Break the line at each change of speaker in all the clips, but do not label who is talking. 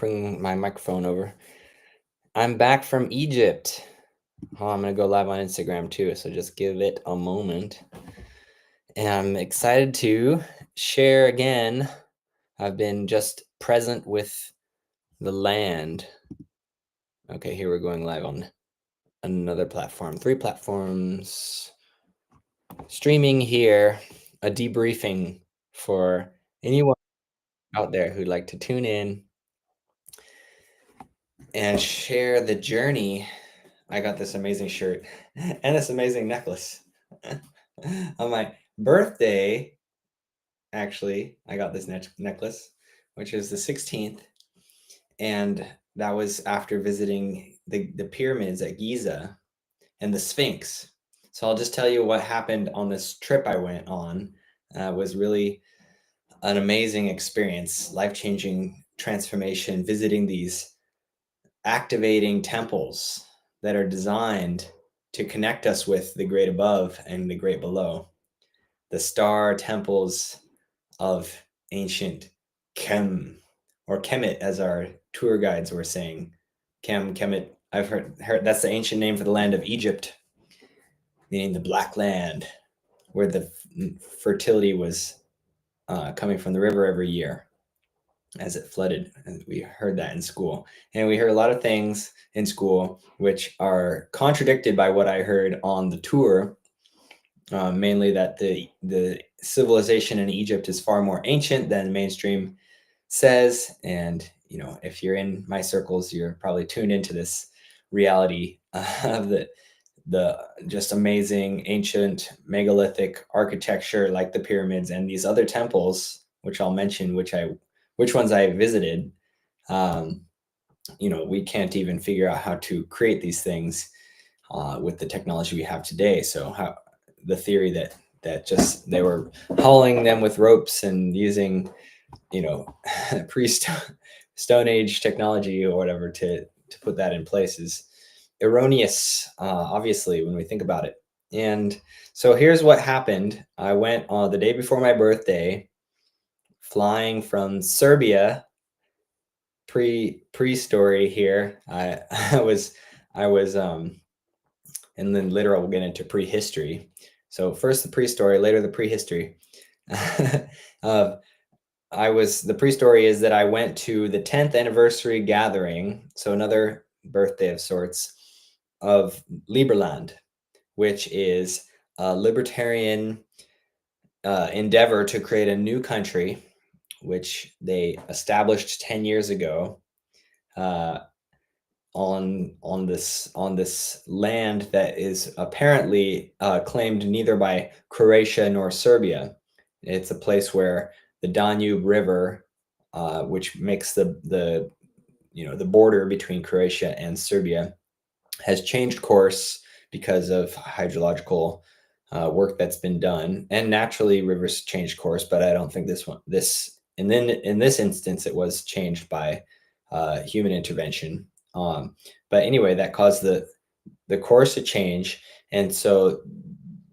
bring my microphone over. I'm back from Egypt. Oh, I'm gonna go live on Instagram too, so just give it a moment. And I'm excited to share again. I've been just present with the land. Okay, here we're going live on another platform. 3 platforms. Streaming here, a debriefing for anyone out there who'd like to tune in and share the journey. I got this amazing shirt and this amazing necklace. On my birthday, actually, I got this necklace, which is the 16th. And that was after visiting the pyramids at Giza and the Sphinx. So I'll just tell you what happened on this trip I went on. Was really an amazing experience, life-changing transformation, visiting these activating temples that are designed to connect us with the great above and the great below, the star temples of ancient Kem, or Kemet, as our tour guides were saying. Kemet. I've heard that's the ancient name for the land of Egypt, meaning the black land, where the fertility was coming from the river every year as it flooded. And we heard that in school. And we heard a lot of things in school which are contradicted by what I heard on the tour. Mainly that the civilization in Egypt is far more ancient than mainstream says. And, if you're in my circles, you're probably tuned into this reality of the just amazing ancient megalithic architecture like the pyramids and these other temples, which I'll mention, which ones I visited. We can't even figure out how to create these things with the technology we have today. So the theory that just they were hauling them with ropes and using, pre-stone age technology or whatever to put that in place is erroneous, obviously, when we think about it. And so here's what happened. I went on the day before my birthday, flying from Serbia. Pre-story here. I was and then later we'll get into prehistory. So first the pre-story, later the prehistory. The pre-story is that I went to the 10th anniversary gathering, so another birthday of sorts, of Liberland, which is a libertarian endeavor to create a new country, which they established 10 years ago on this land that is apparently claimed neither by Croatia nor Serbia. It's a place where the Danube River, which makes the border between Croatia and Serbia, has changed course because of hydrological work that's been done, and naturally rivers change course. But I don't think in this instance it was changed by human intervention. But anyway, that caused the course to change, and so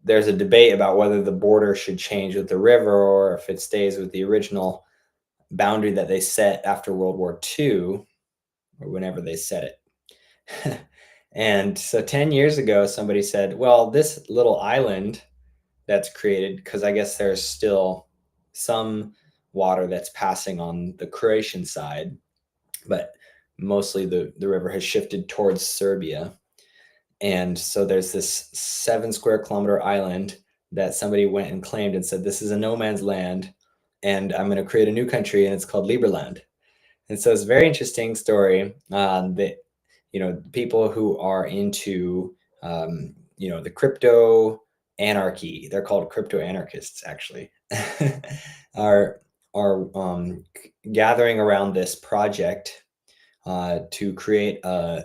there's a debate about whether the border should change with the river or if it stays with the original boundary that they set after World War II, or whenever they set it. And so 10 years ago, somebody said, well, this little island that's created, because I guess there's still some water that's passing on the Croatian side, but mostly the river has shifted towards Serbia. And so there's this 7 square kilometer island that somebody went and claimed and said, this is a no man's land, and I'm going to create a new country, and it's called Liberland. And so it's a very interesting story that, people who are into, the crypto anarchy, they're called crypto anarchists, actually, are gathering around this project to create a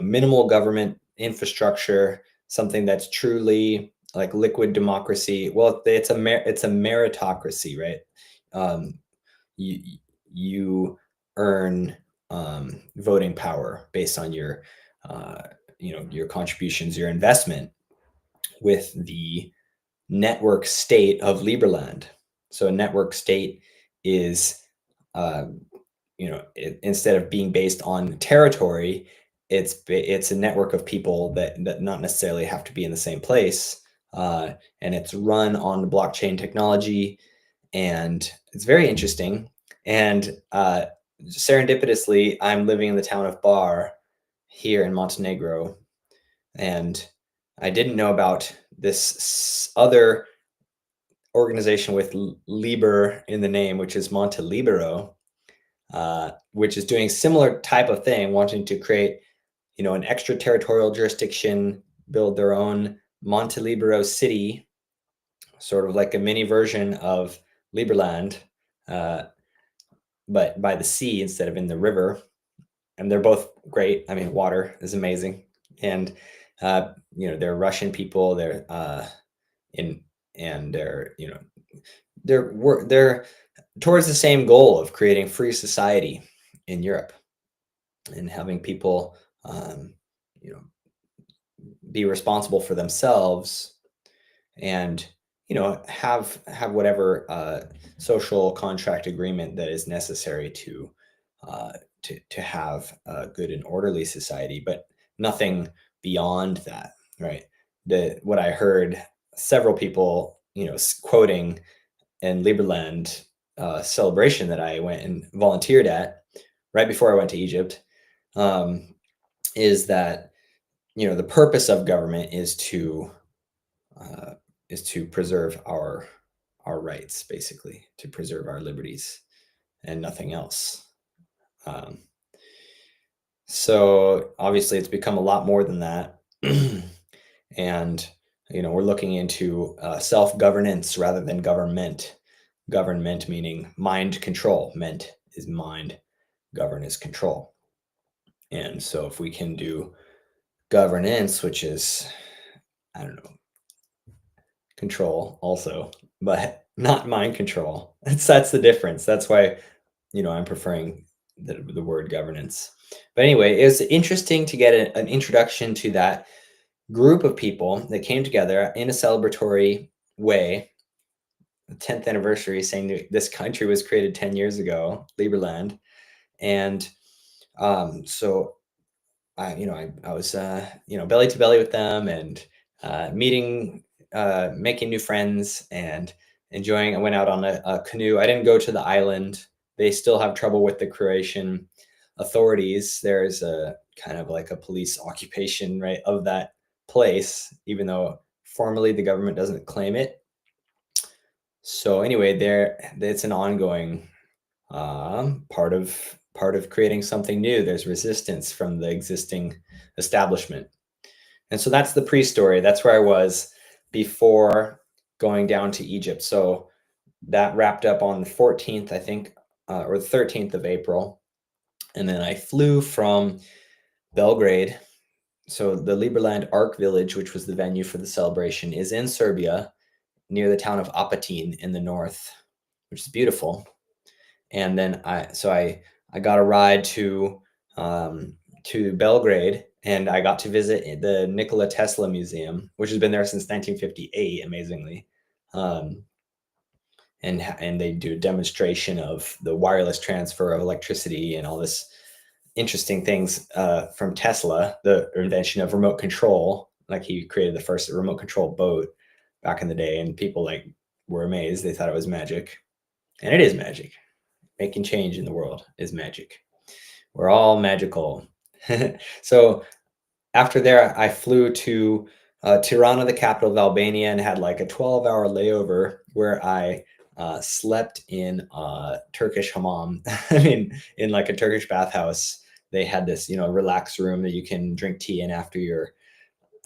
minimal government infrastructure, something that's truly like liquid democracy. Well, it's a meritocracy, right? You earn voting power based on your your contributions, your investment with the network state of Liberland. So a network state is instead of being based on territory, it's a network of people that not necessarily have to be in the same place, and it's run on the blockchain technology, and it's very interesting. And serendipitously, I'm living in the town of Bar here in Montenegro, and I didn't know about this other organization with Liber in the name, which is Montelibero, which is doing similar type of thing, wanting to create, an extraterritorial jurisdiction, build their own Montelibero city, sort of like a mini version of Liberland, uh, but by the sea instead of in the river. And they're both great. I mean, water is amazing, and they're Russian people. In and they're towards the same goal of creating free society in Europe and having people, you know, be responsible for themselves, and have whatever social contract agreement that is necessary uh, to have a good and orderly society, but nothing beyond that, right? What I heard several people, quoting in Liberland celebration that I went and volunteered at right before I went to Egypt, um, is that the purpose of government uh, is to preserve our rights, basically, to preserve our liberties and nothing else. Um, so obviously, it's become a lot more than that, and we're looking into self-governance rather than government. Government meaning mind control. Ment is mind. Govern is control. And so if we can do governance, which is, I don't know, control also, but not mind control. That's the difference. That's why, I'm preferring the word governance. But anyway, it was interesting to get an introduction to that group of people that came together in a celebratory way. The 10th anniversary, saying that this country was created 10 years ago, Liberland. And so I was, belly to belly with them, and making new friends and enjoying. I went out on a canoe. I didn't go to the island. They still have trouble with the Croatian authorities. There's a kind of like a police occupation, right, of that place, even though formally the government doesn't claim it. So anyway, it's an ongoing part of creating something new. There's resistance from the existing establishment. And so that's the pre-story. That's where I was before going down to Egypt. So that wrapped up on the 14th, I think, or the 13th of April. And then I flew from Belgrade. So the Liberland Ark Village, which was the venue for the celebration, is in Serbia, near the town of Apatin in the north, which is beautiful. And then I got a ride to Belgrade, and I got to visit the Nikola Tesla Museum, which has been there since 1958, amazingly. And they do a demonstration of the wireless transfer of electricity and all this interesting things from Tesla, the invention of remote control. Like, he created the first remote control boat back in the day, and people were amazed. They thought it was magic, and it is magic. Making change in the world is magic. We're all magical. So after there, I flew to Tirana, the capital of Albania, and had like a 12-hour layover where I slept in a Turkish hammam. I mean, in like a Turkish bathhouse. They had this, relax room that you can drink tea in after your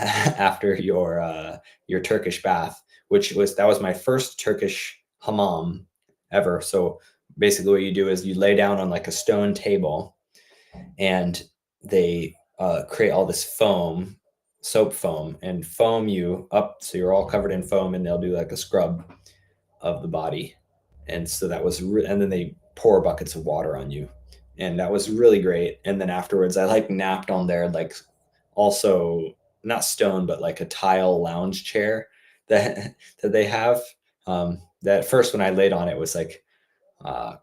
after your Turkish bath, that was my first Turkish hammam ever. So basically, what you do is you lay down on like a stone table, and they create all this soap foam, and foam you up so you're all covered in foam, and they'll do like a scrub of the body. And so and then they pour buckets of water on you, and that was really great. And then afterwards, I like napped on there, like, also not stone, but like a tile lounge chair that that they have. That at first, when I laid on it, was like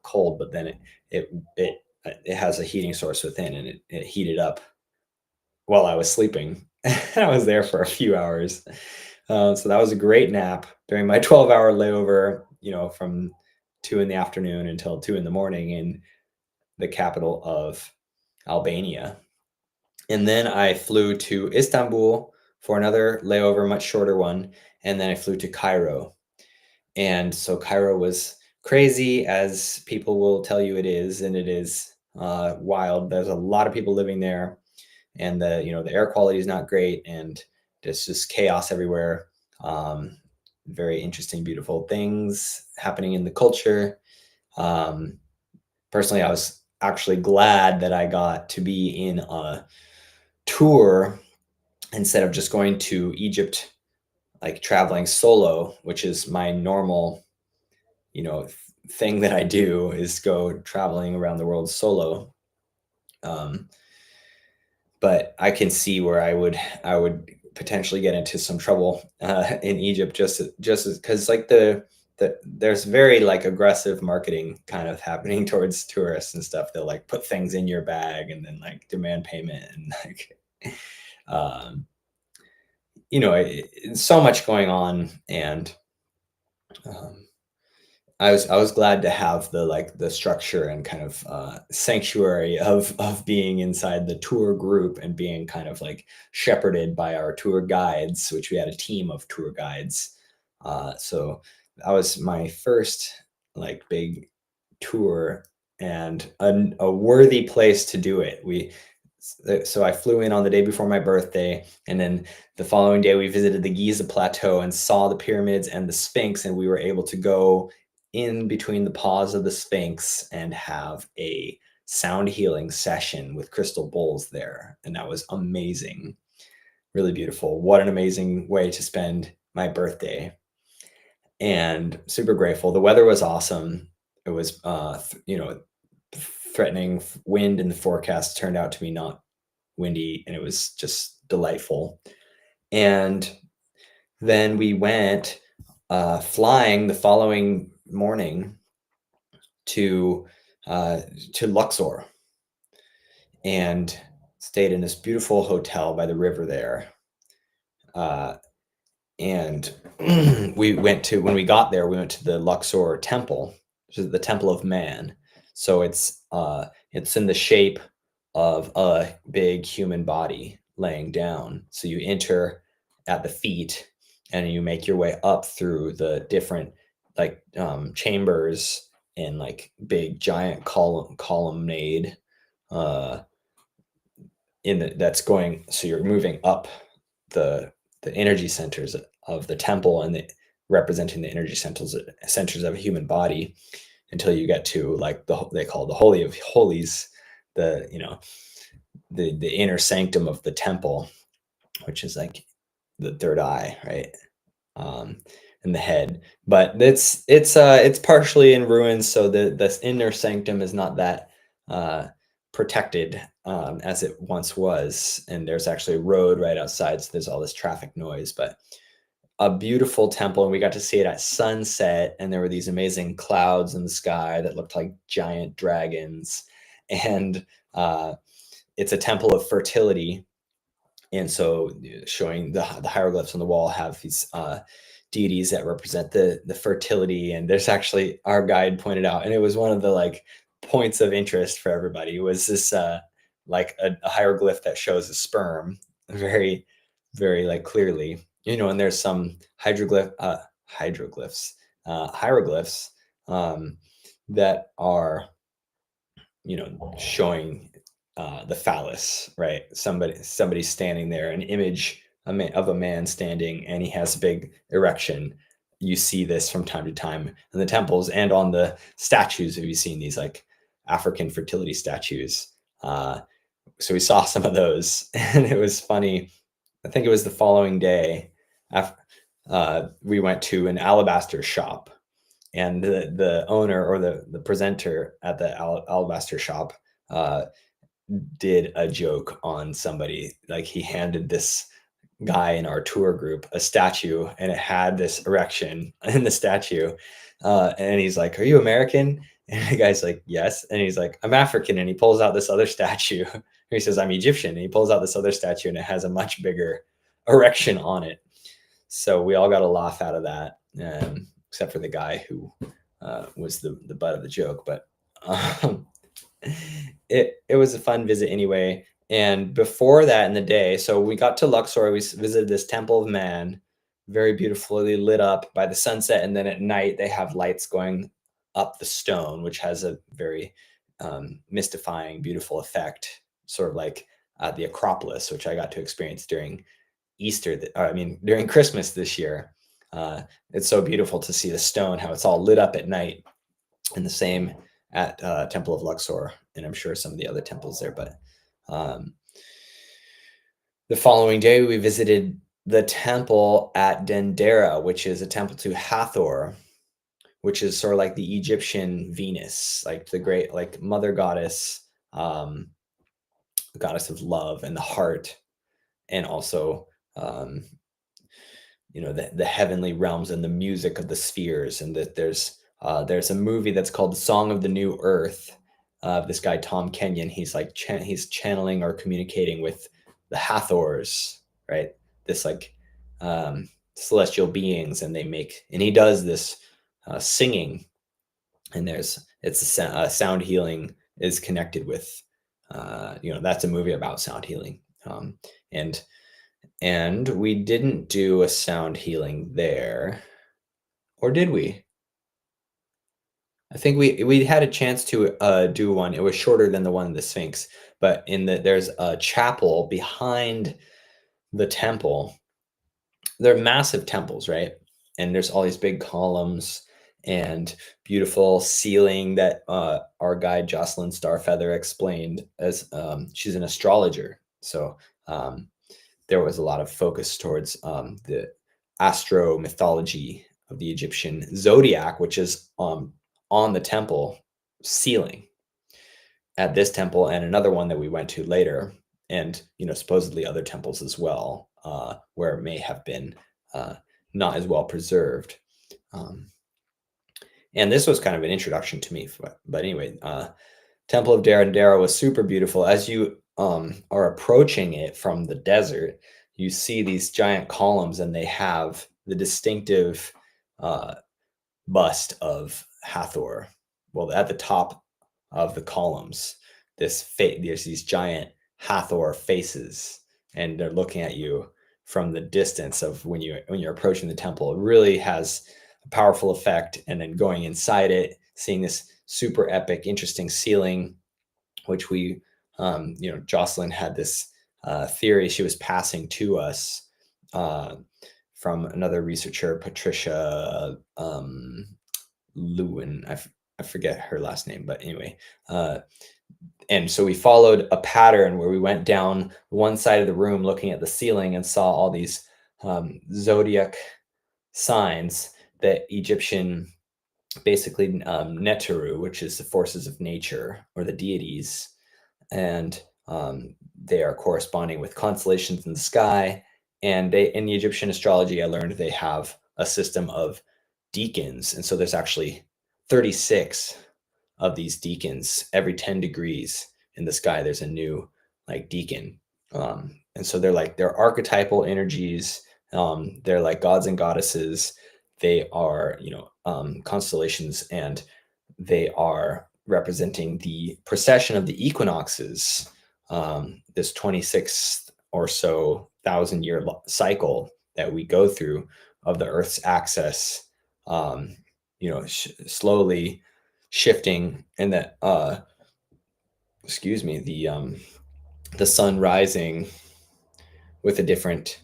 cold, but then it it has a heating source within, and it heated up while I was sleeping. I was there for a few hours. So that was a great nap during my 12-hour layover, from 2 in the afternoon until 2 in the morning in the capital of Albania. And then I flew to Istanbul for another layover, much shorter one. And then I flew to Cairo. And so Cairo was crazy, as people will tell you it is, and it is wild. There's a lot of people living there, and the air quality is not great, and there's just chaos everywhere. Um, Very interesting, beautiful things happening in the culture. Um, Personally, I was actually glad that I got to be in a tour instead of just going to Egypt, like traveling solo, which is my normal, thing that I do, is go traveling around the world solo. Um, but I can see where I would potentially get into some trouble in Egypt, just because, like, there's very, like, aggressive marketing kind of happening towards tourists and stuff. They'll, like, put things in your bag and then, like, demand payment, and like um, so much going on. And um, I was glad to have the structure and kind of sanctuary of being inside the tour group and being kind of like shepherded by our tour guides, which we had a team of tour guides. So that was my first, like, big tour, and a worthy place to do it. So I flew in on the day before my birthday, and then the following day we visited the Giza plateau and saw the pyramids and the Sphinx, and we were able to go in between the paws of the Sphinx and have a sound healing session with crystal bowls there, and that was amazing. Really beautiful. What an amazing way to spend my birthday, and super grateful. The weather was awesome. It was threatening wind, and the forecast turned out to be not windy, and it was just delightful. And then we went flying the following morning to uh, to Luxor, and stayed in this beautiful hotel by the river there. Uh, and when we got there, we went to the Luxor temple, which is the Temple of Man. So it's in the shape of a big human body laying down. So you enter at the feet, and you make your way up through the different, like, chambers, and, like, big giant columnade uh, that's going. So you're moving up the energy centers of the temple, and representing the energy centers of a human body, until you get to, like, they call it the Holy of Holies, the you know the inner sanctum of the temple, which is like the third eye, right? um in the head. But it's partially in ruins, so this inner sanctum is not that uh protected as it once was, and there's actually a road right outside, so there's all this traffic noise. But a beautiful temple, and we got to see it at sunset, and there were these amazing clouds in the sky that looked like giant dragons. And it's a temple of fertility, and so showing the hieroglyphs on the wall have these deities that represent the fertility. And there's actually, our guide pointed out, and it was one of the, like, points of interest for everybody, was this like a hieroglyph that shows a sperm very, very, like, clearly. And there's some hieroglyphs um, that are, showing the phallus, right? Somebody standing there, an image of a man standing, and he has a big erection. You see this from time to time in the temples and on the statues. Have you seen these, like, African fertility statues? So we saw some of those, and it was funny. I think it was the following day. After, we went to an alabaster shop, and the owner, or the presenter at the alabaster shop, uh, did a joke on somebody. Like, he handed this guy in our tour group a statue, and it had this erection in the statue. And he's like, "Are you American?" And the guy's like, yes. And he's like, I'm African. And he pulls out this other statue. He says, I'm Egyptian. And he pulls out this other statue and it has a much bigger erection on it. So we all got a laugh out of that, except for the guy who was the butt of the joke. But um, it was a fun visit anyway. And before that in the day, so we got to Luxor, we visited this Temple of Man, very beautifully lit up by the sunset. And then at night, they have lights going up the stone, which has a very mystifying, beautiful effect, sort of like the Acropolis, which I got to experience during Easter, I mean, during Christmas this year. It's so beautiful to see the stone, how it's all lit up at night, and the same at Temple of Luxor, and I'm sure some of the other temples there. But um, the following day, we visited the temple at Dendera, which is a temple to Hathor, which is sort of like the Egyptian Venus, like the great, like mother goddess, goddess of love and the heart, and also um, the heavenly realms and the music of the spheres. And that there's a movie that's called The Song of the New Earth. This guy Tom Kenyon, he's like he's channeling or communicating with the Hathors, right? This like celestial beings, and he does this singing, and sound healing is connected with that's a movie about sound healing. And we didn't do a sound healing there, or did we? I think we had a chance to do one. It was shorter than the one in the Sphinx, but there's a chapel behind the temple. They're massive temples, right? And there's all these big columns and beautiful ceiling that our guide Jocelyn Starfeather explained as she's an astrologer. So um, there was a lot of focus towards the astro mythology of the Egyptian zodiac, which is on the temple ceiling at this temple and another one that we went to later, and supposedly other temples as well, where it may have been not as well preserved. And this was kind of an introduction to me, but anyway, Temple of Dara was super beautiful. As you are approaching it from the desert, you see these giant columns, and they have the distinctive bust of Hathor. Well, at the top of the columns, there's these giant Hathor faces, and they're looking at you from the distance of when you're approaching the temple. It really has a powerful effect. And then going inside it, seeing this super epic, interesting ceiling, which Jocelyn had this theory she was passing to us from another researcher, Patricia Lewin. I forget her last name, but anyway. And so we followed a pattern where we went down one side of the room looking at the ceiling and saw all these zodiac signs that Egyptian, basically Neteru, which is the forces of nature or the deities, and they are corresponding with constellations in the sky. And in the Egyptian astrology, I learned they have a system of deacons, and so there's actually 36 of these deacons. Every 10 degrees in the sky, there's a new like deacon, and so they're archetypal energies. They're like gods and goddesses. They are constellations, and they are representing the precession of the equinoxes, this 26th or so thousand-year cycle that we go through of the Earth's axis, slowly shifting, and that the sun rising with a different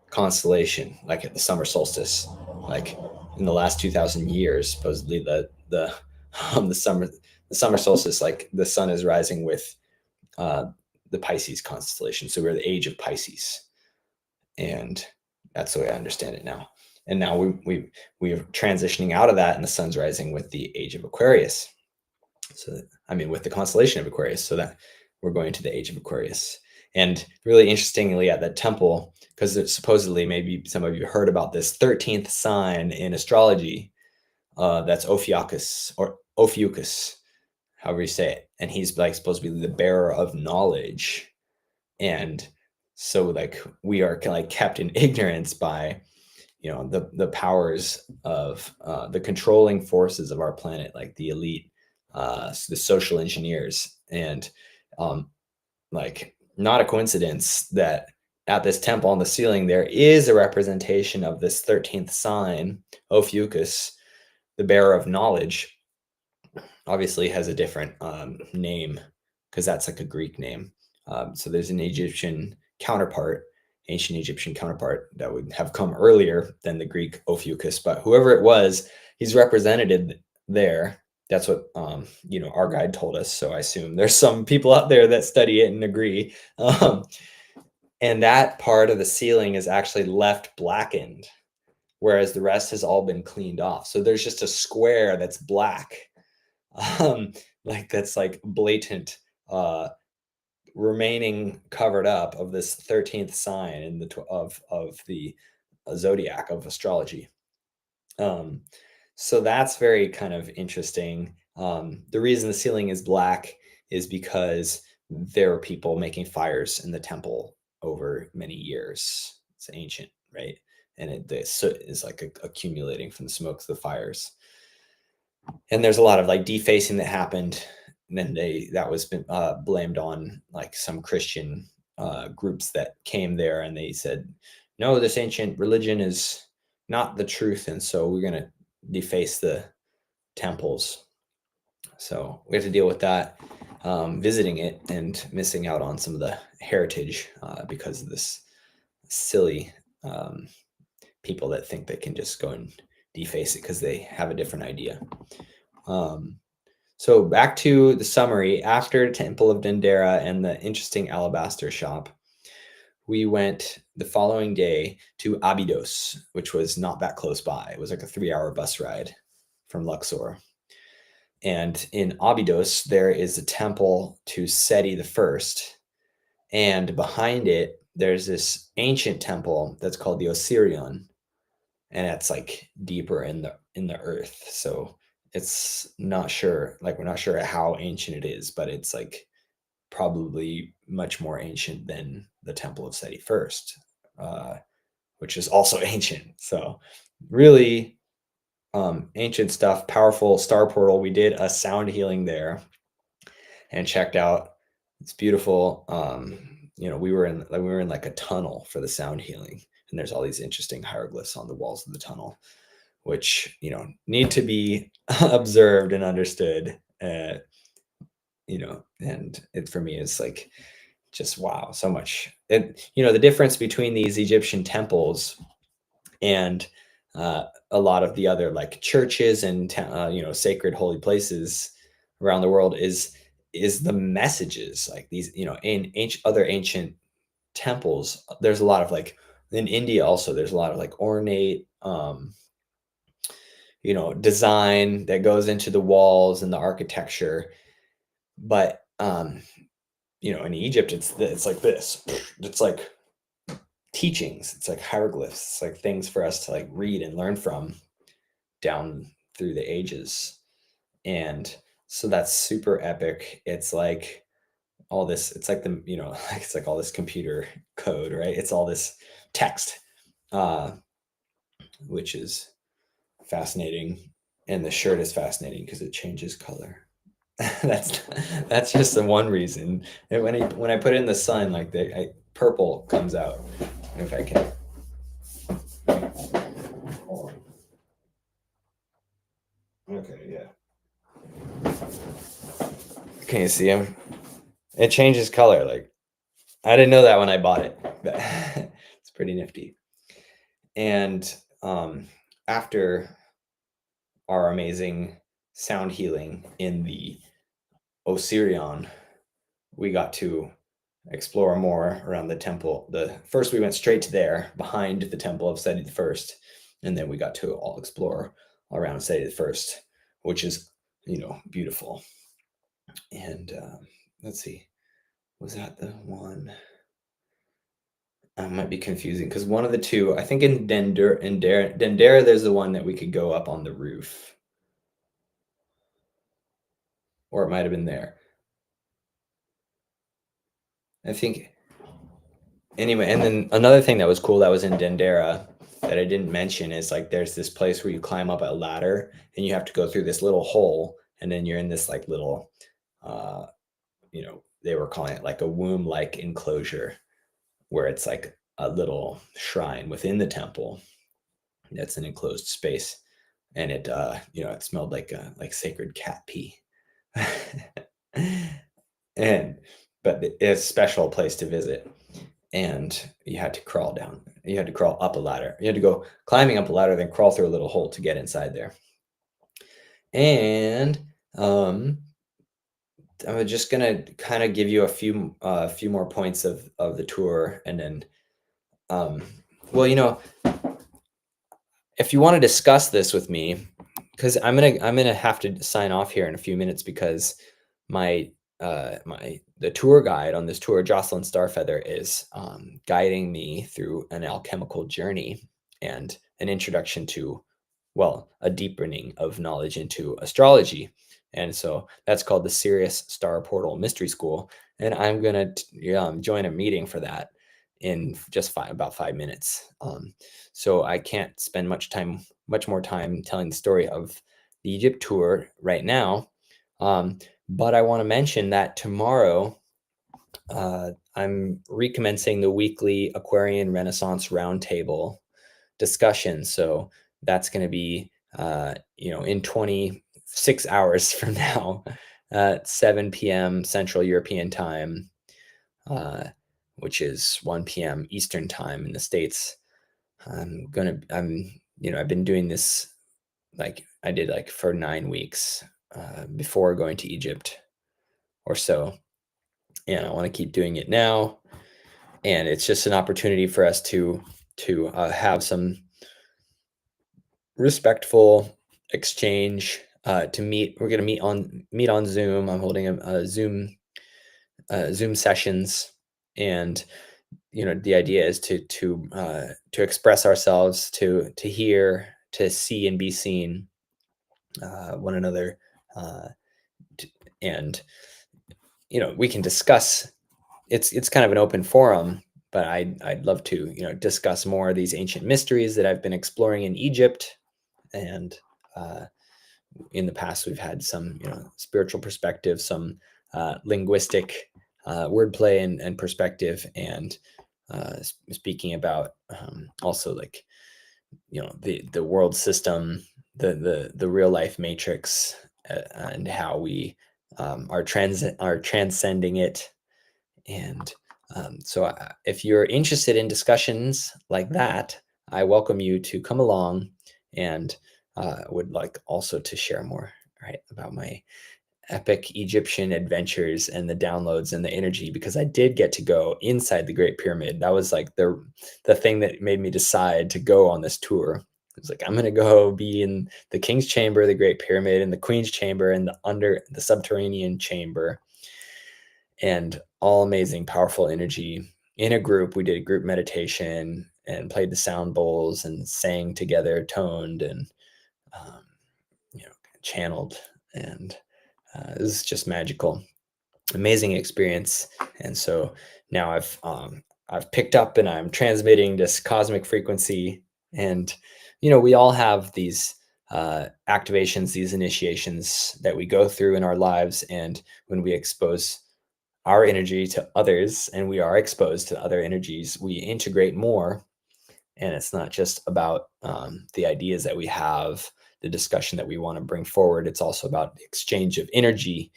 constellation, like at the summer solstice, like in the last 2,000 years, supposedly the summer solstice, like the sun is rising with the Pisces constellation. So we're the age of Pisces, and that's the way I understand it now. And now we're transitioning out of that, and the sun's rising with the age of Aquarius. So with the constellation of Aquarius, so that we're going to the age of Aquarius. And really interestingly, at that temple, because supposedly, maybe some of you heard about this 13th sign in astrology, That's Ophiuchus or Ophiuchus, however you say it, and he's like supposed to be the bearer of knowledge, and so like we are like kept in ignorance by the powers of the controlling forces of our planet, like the elite, the social engineers, and um, like not a coincidence that at this temple on the ceiling there is a representation of this 13th sign, Ophiuchus, the bearer of knowledge. Obviously has a different name because that's like a Greek name. So there's an ancient Egyptian counterpart that would have come earlier than the Greek Ophiuchus, but whoever it was, he's represented there. That's what our guide told us. So I assume there's some people out there that study it and agree. And that part of the ceiling is actually left blackened, whereas the rest has all been cleaned off. So there's just a square that's black, um, like that's like blatant, remaining covered up of this 13th sign in of the zodiac of astrology. Um, so that's very kind of interesting. The reason the ceiling is black is because there were people making fires in the temple over many years. It's ancient, right? And the soot is like accumulating from the smoke of the fires. And there's a lot of like defacing that happened. And then that was blamed on like some Christian groups that came there, and they said, no, this ancient religion is not the truth, and so we're going to deface the temples. So we have to deal with that, visiting it and missing out on some of the heritage because of this silly people that think they can just go and deface it because they have a different idea. So back to the summary. After Temple of Dendera and the interesting alabaster shop, we went the following day to Abydos, which was not that close by. It was like a 3-hour bus ride from Luxor. And in Abydos, there is a temple to Seti the First, and behind it, there's this ancient temple that's called the Osirion, and it's like deeper in the earth. So it's not sure, like we're not sure how ancient it is, but it's like probably much more ancient than the Temple of Seti First, which is also ancient. So really ancient stuff, powerful star portal. We did a sound healing there and checked out. It's beautiful. We were in like a tunnel for the sound healing, and there's all these interesting hieroglyphs on the walls of the tunnel, which need to be observed and understood. And it for me is like just wow, so much. The difference between these Egyptian temples and a lot of the other like churches and sacred holy places around the world is the messages, like these in other ancient temples. There's a lot of like in India also. There's a lot of like ornate design that goes into the walls and the architecture, but in Egypt it's like this. It's like teachings. It's like hieroglyphs. It's like things for us to like read and learn from down through the ages. And so that's super epic. It's like all this, it's like like it's like all this computer code, right? It's all this text, uh, which is fascinating. And the shirt is fascinating because it changes color. that's that's just the one reason. And when I put it in the sun, like purple comes out. If I can. Okay, yeah. Can you see him? It changes color. Like I didn't know that when I bought it, but it's pretty nifty. And after our amazing sound healing in the Osirion, we got to explore more around the temple. First we went straight to there behind the temple of Seti the First, and then we got to all explore around Seti the First, which is beautiful. And let's see, was that the one? I might be confusing because one of the two, I think in Dendera, there's the one that we could go up on the roof. or it might have been there. I think anyway, and then another thing that was cool that was in Dendera that I didn't mention is like there's this place where you climb up a ladder and you have to go through this little hole, and then you're in this like little uh they were calling it like a womb-like enclosure where it's like a little shrine within the temple that's an enclosed space, and it it smelled like sacred cat pee. and but it's a special place to visit, and you had to crawl down. You had to crawl up a ladder. You had to go climbing up a ladder, then crawl through a little hole to get inside there. And I'm just gonna kind of give you a few more points of the tour, and then um, well, if you want to discuss this with me, because I'm gonna have to sign off here in a few minutes because my the tour guide on this tour, Jocelyn Starfeather, is guiding me through an alchemical journey and an introduction to, well, a deepening of knowledge into astrology. And so that's called the Sirius Star Portal Mystery School. And I'm gonna join a meeting for that in just about 5 minutes. So I can't spend much more time telling the story of the Egypt tour right now. But I want to mention that tomorrow I'm recommencing the weekly Aquarian Renaissance Roundtable discussion. So that's going to be, in 26 hours from now, 7 p.m. Central European time, uh, which is 1 p.m. Eastern time in the States. I've been doing this like I did like for 9 weeks before going to Egypt or so. And I want to keep doing it now. And it's just an opportunity for us to have some respectful exchange, to meet. We're going to meet on Zoom. I'm holding a Zoom sessions, and the idea is to express ourselves, to hear, to see and be seen, one another, uh, and we can discuss. It's kind of an open forum, but I'd love to discuss more of these ancient mysteries that I've been exploring in Egypt. And in the past we've had some spiritual perspective, some linguistic wordplay and perspective, and speaking about also like the world system, the real life matrix, and how we are transcending it. And so if you're interested in discussions like that, I welcome you to come along, and would like also to share more, right, about my epic Egyptian adventures and the downloads and the energy, because I did get to go inside the Great Pyramid. That was like the thing that made me decide to go on this tour. It was like, I'm gonna go be in the King's Chamber, the Great Pyramid, and the Queen's Chamber, and the subterranean chamber, and all amazing, powerful energy. In a group, we did a group meditation and played the sound bowls and sang together, toned, and um, channeled, and it was just magical, amazing experience. And so now I've picked up and I'm transmitting this cosmic frequency, and we all have these activations, these initiations that we go through in our lives, and when we expose our energy to others, and we are exposed to other energies, we integrate more. And it's not just about the ideas that we have, the discussion that we want to bring forward. It's also about the exchange of energy.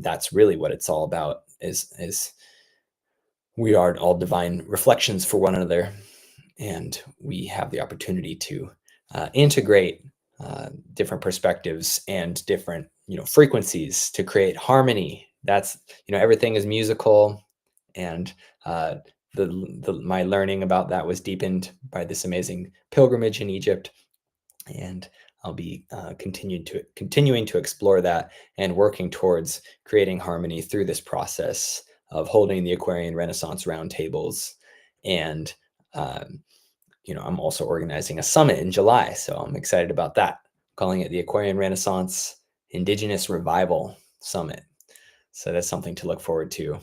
That's really what it's all about, is we are all divine reflections for one another, and we have the opportunity to integrate different perspectives and different frequencies to create harmony. That's everything is musical, and my learning about that was deepened by this amazing pilgrimage in Egypt. And I'll be continuing to explore that and working towards creating harmony through this process of holding the Aquarian Renaissance roundtables. And I'm also organizing a summit in July, so I'm excited about that. Calling it the Aquarian Renaissance Indigenous Revival. summit. So that's something to look forward to.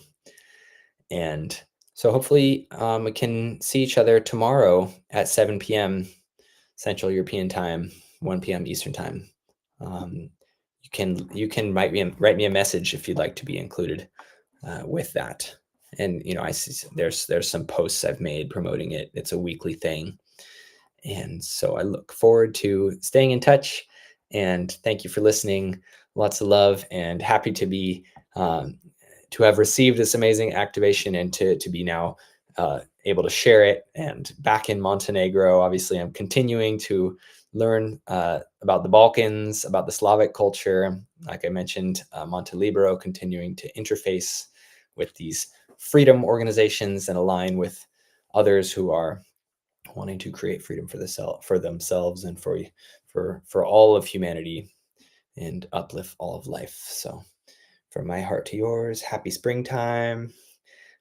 And so hopefully we can see each other tomorrow at 7 p.m. Central European time, 1 p.m. Eastern time. You can write me a message if you'd like to be included with that. And I see there's some posts I've made promoting it. It's a weekly thing, and so I look forward to staying in touch. And thank you for listening. Lots of love, and happy to be to have received this amazing activation and to be now able to share it. And back in Montenegro, obviously, I'm continuing to learn about the Balkans, about the Slavic culture. Like I mentioned, Montelibero, continuing to interface with these freedom organizations and align with others who are wanting to create freedom for themselves and for all of humanity and uplift all of life. So from my heart to yours, happy springtime.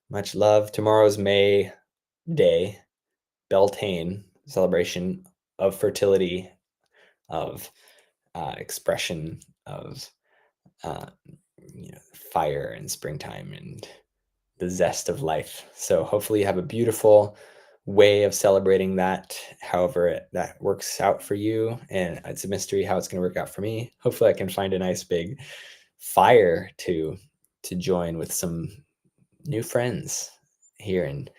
Much love. Tomorrow's May Day, Beltane, celebration of fertility, of expression of uh, fire and springtime and the zest of life. So hopefully you have a beautiful way of celebrating that, however that works out for you. And it's a mystery how it's going to work out for me. Hopefully I can find a nice big fire to join with some new friends here in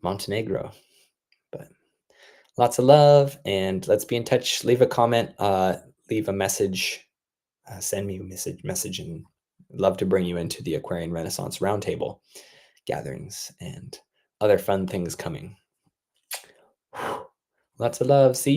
Montenegro. But lots of love, and let's be in touch. Leave a comment, leave a message, send me a message, and love to bring you into the Aquarian Renaissance Roundtable gatherings and other fun things coming. Lots of love. See you.